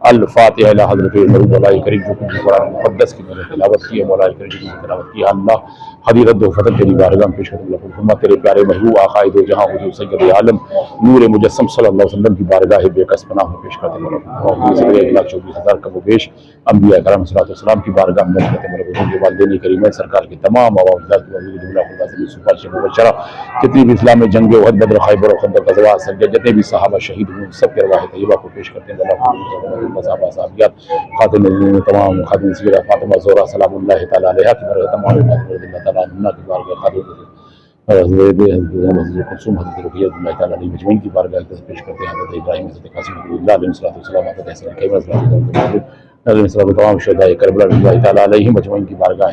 الفاتحہ الی حضرت مولانا کریم جو کہ قرآن مقدس کی میں نے تلاوت کی ہے، مولانا کریم کی تلاوت کی ہے، اللہ حدیرت و فتح تیری بارگاہ میں پیش کرتے ہیں اللہ تیرے پیارے محبوب آقائے دو جہاں حضور سید عالم نور مجسم صلی اللہ علیہ وسلم کی بارگاہ بے کس پناہ میں پیش کرتے ہیں اللہ 1,24,000 کا وہ بیش انبیاء کرام صلی اللہ علیہ وسلم کی بارگاہ میں کرتے ہیں اللہ والدین کریم سرکار کے تمام عوامداد کی وزیر جملہ خدا سے سپاہی مبشرہ جتنی بھی اسلام میں جنگ احد بدر خیبر و خندق غزوات سجدہ جتنے بھی صحابہ شہید ہوئے سب کے ارواح طیبہ کو پیش کرتے ہیں اللہ صحابہ صحابیات خاتم تمام خاتم سیدہ فاطمہ زہرا سلام اللہ تعالی علیہا کی بارگاہ تمام اللہ تعالی عنہ کی بارگاہ خاتم کلثوم حضرت رقیہ اللہ تعالی علیہ مجمعین کی بارگاہ پیش کرتے ہیں حضرت ابراہیم حضرت قاسم اللہ علیہ السلام حضرت حسن کیمر علیہ السلام تمام شہداء کربلا اللہ تعالی علیہ مجمعین کی بارگاہ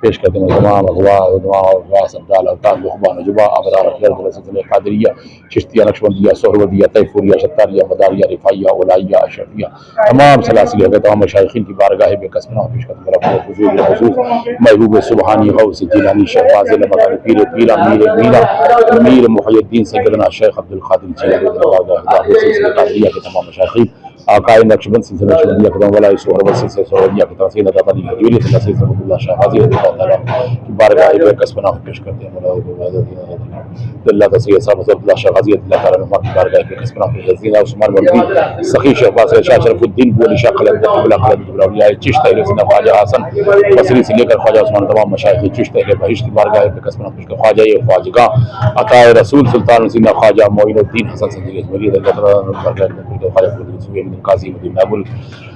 پیش کرتے ہیں تمام اغوا سبدال اوتاد لقمان نجبہ ابرار اخیار سلسلہ قادریہ چشتیہ نقشبندیہ سہروردیہ طیفوریہ شتاریہ مداریہ رفاعیہ اولائیہ اشرفیہ تمام سلاسلیہ کے تمام مشایخین کی بارگاہ بے کس پناہ پیش کرتے ہیں حضور خصوص محبوب سبحانی غوث جیلانی شہباز لمکانی پیر پیرا میر محی الدین سیدنا شیخ عبد القادر جیلانی سلسلہ قادریہ کے تمام مشایخین آقائے نقشبند سلسلہ نقشبندیہ کے تمام ولائی سہرورد سلسلہ سہروردیہ کے تمام سید عطا علی حجوری سلسلہ رحمۃ اللہ شہبازی اللہ تعالیٰ کی بارگاہ بے کس پناہ پیش کرتے ہیں اللہ تصویر صاحب حضرت اللہ شاہ غازی اللہ تعالیٰ عنہ کی بارگاہ بے کس پناہ پیش کرتے ہیں عثمان مولوی سخی شہباز شاہ شرف الدین بولی شاہ خالد قبلہ خالد اولیاء چشت اہل سنہ خواجہ حسن بصری سے لے کر خواجہ عثمان تمام مشایخ چشت اہل بہشت کی بارگاہ بے کس پناہ پیش کرتے ہیں خواجہ خواجگاہ عطا رسول سلطان سینہ خواجہ معین الدین حسن سنجی اجمیری اللہ تعالیٰ عنہ کی بارگاہ خواجہ فرید قاضی مدین نابل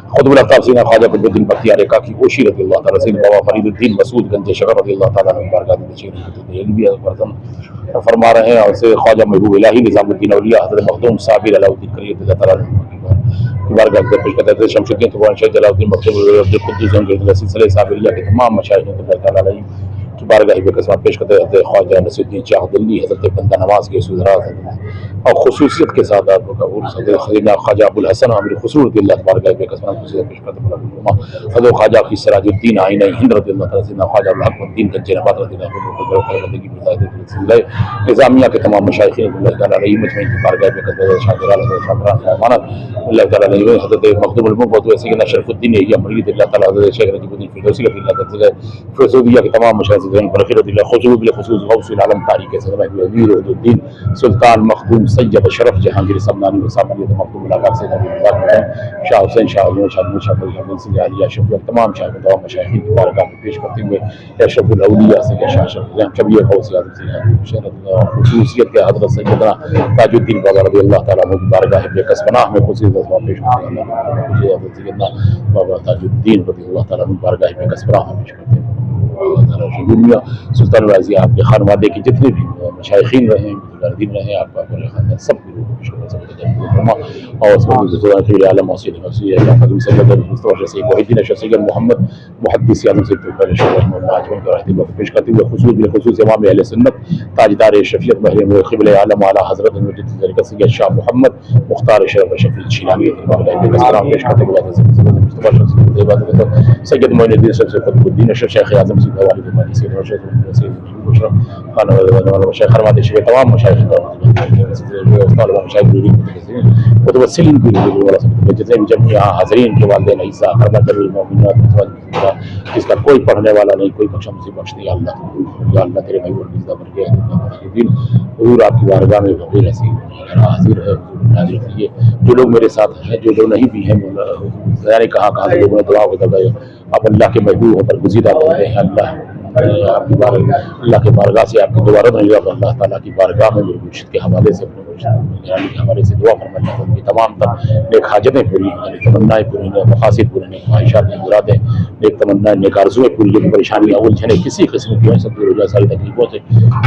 خطب الافطاب سینہ خواجہ قطب الدین بختیار کاکی اوشی رضی اللہ تعالیٰ سینہ بابا فرید الدین مسعود گنج شکر رضی اللہ تعالیٰ عنہ بارگاہ میں فرما رہے ہیں اور سے خواجہ محبوب الہی نظام الدین اولیاء حضرت مخدوم صابر علاء الدین کریم اللہ تعالیٰ عنہ کی بارگاہ میں پیش کرتے ہیں شمس الدین طبعا شہید علاء الدین مخدوم عبد القدوس سلسلہ صابریہ کے تمام مشایخ اللہ تعالیٰ علیہ کی بارگاہ بے قسمت پیش کرتے ہیں خواجہ نصیر الدین شاہ دلی حضرت بندہ نواز کے سوزرات اور خصوصیت کے ساتھ آپ کا حضرت خواجہ ابو الحسن عامر خسرو رضی اللہ بارگاہ بے قسمت پیش کرتے ہیں حضرت خواجہ کی سراج الدین آئینہ ہند رضی اللہ تعالیٰ خواجہ الحق الدین گنج نبات رضی اللہ نظامیہ کے تمام مشایخین اللہ تعالیٰ علیہ مجمعین کی بارگاہ بے قسمت شاہ جلال اللہ تعالیٰ علیہ حضرت مخدوم المبعوث سیدنا شرف الدین یہ مرید اللہ تعالیٰ حضرت شیخ نجیب الدین فردوسی رضی اللہ تعالیٰ فیضویہ کے تمام مشایخ برخی رضی اللہ خصوص بالخصوص غوث العالم تاریخ سلمہ امیر عبد الدین سلطان مخدوم سید شرف جہانگیر سمنانی وسامنیت مخدوم العقاب سید شاہ حسین شاہ علی شاہ محمود شاہ فضل سید علیہ شفیع تمام تمام مشایخین کی بارگاہ میں پیش کرتے ہوئے اشرف الاولیاء سید شاہ شرف کبیر غوث اعظم سید خصوصیت کے حضرت سیدنا تاج الدین بابا رضی اللہ تعالیٰ عنہ کی بارگاہ بے کس پناہ میں خصوصیت پیش کرتے ہیں حضرت سیدنا بابا تاج الدین رضی اللہ تعالیٰ عنہ کی بارگاہ بے کس پناہ میں پیش کرتے ہیں دنیا سلطان العزیز آپ کے خانوادے کے جتنے بھی مشایخین رہے ہیں دین رہے ہیں آپ کا خاندان سب کے اور عالم محمد محدث اعظم سے پیش کرتے ہوئے خصوص امام اہل سنت تاجدار شفیعت بحر قبل عالم اعلیٰ حضرت سید شاہ محمد مختار شرف شفیع شیلانی پیش کرتے ہوئے سید معین الدین قطب الدین شیخ اعظم سید والد مانی سید شیخ خرمات شیخ تمام مشایخ متوسلین کی جتنے بھی جمعیہ حاضرین کے والدین عیسیٰ خرمت المؤمنات جس کا کوئی پڑھنے والا نہیں کوئی بخشا مصیب بخش نہیں اللہ تیرے محبوب العزیز بن گئے حضور آپ کی بارگاہ میں فقیر حاضر ہے حاضر کیجیے جو لوگ میرے ساتھ ہیں جو لوگ نہیں بھی ہیں یعنی کہاں سے لوگوں نے دعا کو دبایا آپ اللہ کے محبوب ہو کر گزیدہ بنتے ہیں آپ کی اللہ کے بارگاہ سے آپ کی دوبارہ نہیں ہوگا اللہ تعالیٰ کی بارگاہ میں میرے مرشد کے حوالے سے اپنے مرشد کے حوالے سے دعا فرمانا ان کی تمام نیک حاجتیں پوری ہیں تمنائیں پوری ہیں مقاصد پورے ہیں خواہشات مرادیں نیک تمنائیں نیک آرزویں پوری ہیں پریشانیاں الجھنیں کسی قسم کی سب دور ہو جائے ساری تکلیفوں سے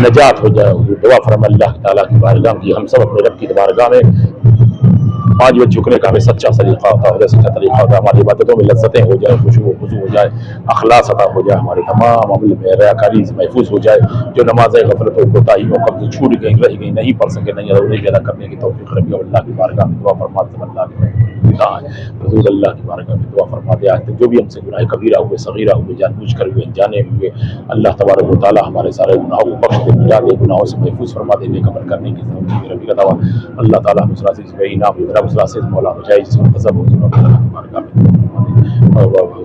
نجات ہو جائے دعا فرما اللہ تعالیٰ کی بارگاہ کی ہم سب اپنے رب کی بارگاہ میں 5 وقت جھکنے کا ہمیں سچا سلیقہ ہوتا ہے سچا طریقہ ہوتا ہے ہماری عبادتوں میں لذتیں ہو جائے خشوع و خضوع ہو جائے اخلاص عطا ہو جائے ہمارے تمام عمل میں ریاکاری سے محفوظ ہو جائے جو نمازیں غفلت و کوتاہیوں قبض چھوٹ گئی رہ گئی نہیں پڑھ سکے نہیں ادا کرنے کی توفیق ربی اللہ کی بارگاہ میں دعا فرماتے ہیں اللہ خطا ہیں حضور اللہ کی بارگاہ میں دعا فرما دے آج تک جو بھی ہم سے گناہ کبیرہ ہوئے صغیرہ ہوئے جان بوجھ کر ہوئے انجانے ہوئے اللہ تبارک و تعالی ہمارے سارے گناہوں کو بخش دے ملا دے گناہوں سے محفوظ فرما دے نیک عمل کرنے کی زندگی ربی کا دعویٰ اللہ تعالیٰ ہم اس سے انعام رب سے مولا بچائے جس میں غضب ہو اللہ کی بارگاہ میں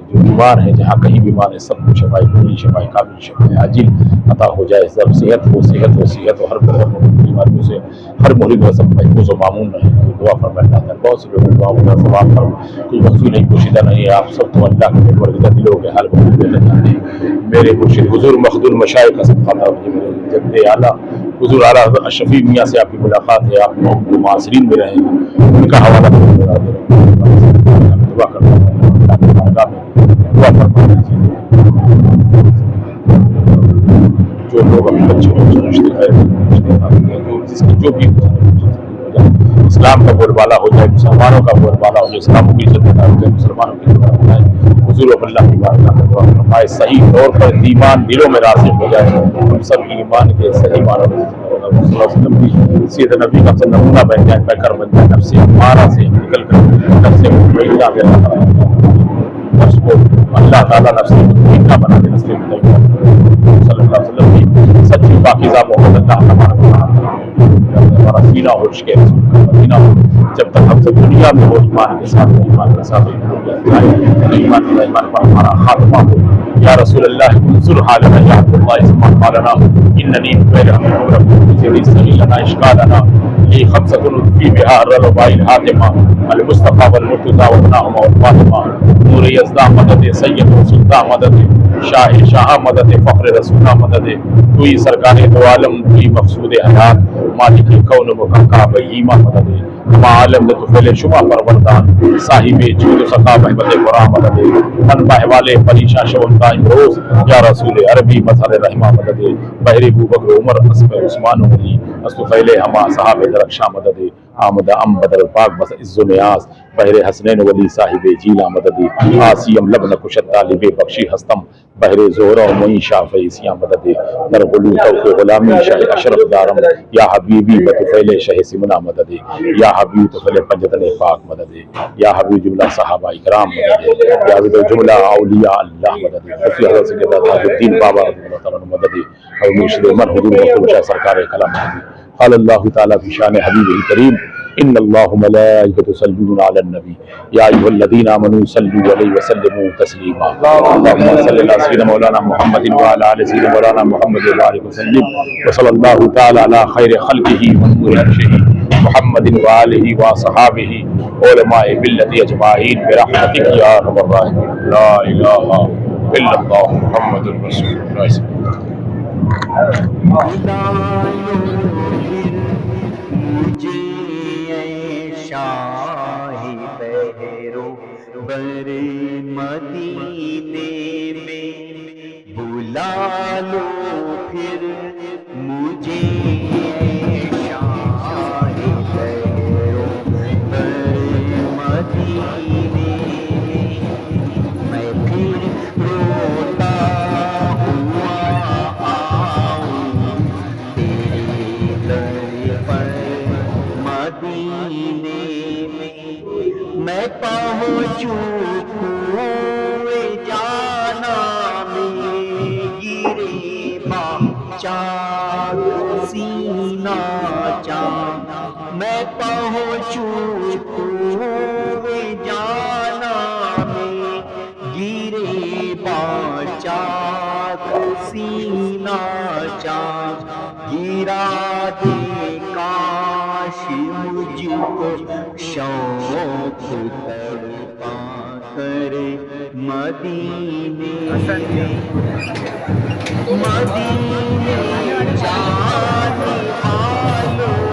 جو بیمار ہیں جہاں کہیں بیمار ہے سب کو شفاء کلی شفاء کامل شفاء عاجل عطا ہو جائے سب صحت ہو ہر بیماریوں سے ہر مرید و سب محفوظ و معمون رہے دعا فرمائے اللہ تعالیٰ بہت سے لوگوں دعا ہوگا ثواب فرما کوئی مخفی نہیں پوشیدہ نہیں ہے آپ سب تو اللہ کے ورگدہ دلوں کے حال کو دینا چاہتے ہیں میرے مرشد حضور مخدول مشائخ کا صدقہ تھا مجھے میرے جد اعلیٰ حضور اعلیٰ اشرفی میاں سے آپ کی ملاقات ہے آپ جو معاصرین میں رہے ہیں ان کا حوالہ دعا کرتا ہوں دعا فرما دیجیے جو لوگ اپنے بچے کو رشتے جس کی جو بھی اسلام کا بول بالا ہو جائے مسلمانوں کا بول بالا ہو جائے اسلام کی عزت ہو جائے مسلمانوں کی عزت ہو جائے حضور اللہ کی بارگاہ میں دعا فرمائے صحیح طور پر ایمان دلوں میں راسخ ہو جائے ہم سب کی ایمان کے صحیح معنوں میں صلی اللہ علیہ وسلم بھی سید نبی کا نمونہ بن جائے پیکر بن جائے نفس ہمارا سے نکل کر نفس مطمئنہ میں نفس کو اللہ تعالیٰ نفس مطمئنہ بنا دے نفس مطمئنہ صلی اللہ علیہ وسلم کی سچی پاکیزہ محمد اللہ تبارک ہمارا سینہ ہو عشق رسول کا مدینہ ہو جب تک ہم سب دنیا میں ہو ایمان کے ساتھ ایمان پر ہمارا خاتمہ ہو یا رسول اللہ انصر حالنا یا عبد اللہ اسمان قالنا اننی بغیر حمد جدی سہیلنا اشکالنا لی خمسۃ فی بہا الرباء الحاتمہ المصطفیٰ والمرتضیٰ وابناہما والفاطمہ نور یزدہ مدد سید سلطان مدد شاہ مدد فخر رسولہ مدد توی سرکار دو عالم توی مقصود حیات مالک کون مکہ بہیمہ مدد ہما عالم دے طفیل شما پروردان صاحب جود و سقا بحبت قرآن مدد من بحوالے پریشان شون قائم روز یا رسول عربی مظہر رحمہ مدد بحری بوبکر عمر اسب عثمان علی استفیل ہما صحاب درخشاں مدد آمد ام بدر پاک بس عز و نیاز بحر حسنین ولی صاحب جیلا مدد آسیم لبن کشت طالب بخشی ہستم بحر زہرہ و معین شاہ فیسیاں مدد در غلو توق غلامی شاہ اشرف دارم یا حبیبی بطفیل شہ سمنا مدد یا حبیب طفیل پنجتن پاک مدد یا حبیب جملہ صحابہ اکرام مدد یا حبیب جملہ اولیاء اللہ مدد رفی حضرت سکتا تاج الدین بابا رضی اللہ تعالیٰ مدد اور مرشد من حضور مختلف شاہ سرکار کلام مدد قال اللہ تعالیٰ فی شان حبیب الکریم ان اللہ ملائکۃ یصلون علی النبی یا ایھا الذین آمنوا صلوا علیہ وسلموا تسلیما اللهم صل علی سیدنا مولانا محمد وعلی آل سیدنا مولانا محمد وبارک وسلم وصلی اللہ تعالی علی خیر خلقہ ونور عرشہ محمد وآلہ وصحابہ علماء ملت اجمعین برحمتک یا ارحم الراحمین لا الہ الا اللہ محمد رسول اللہ شاہی بہرو بر مدینے میں بلا لو پھر مجھے شاہی بہرو بر مدینے میں پھر روتا ہوا آؤں تیرے در پر مدینے میں پہنچوں کوئے جانا میں گرے با چاک سینہ چاک میں پہنچوں کوئے جانا میں گرے با چاک سینہ چاک گرا دے کاش مجھ کو شوق تڑپا کر مدینے مدینے جانے والوں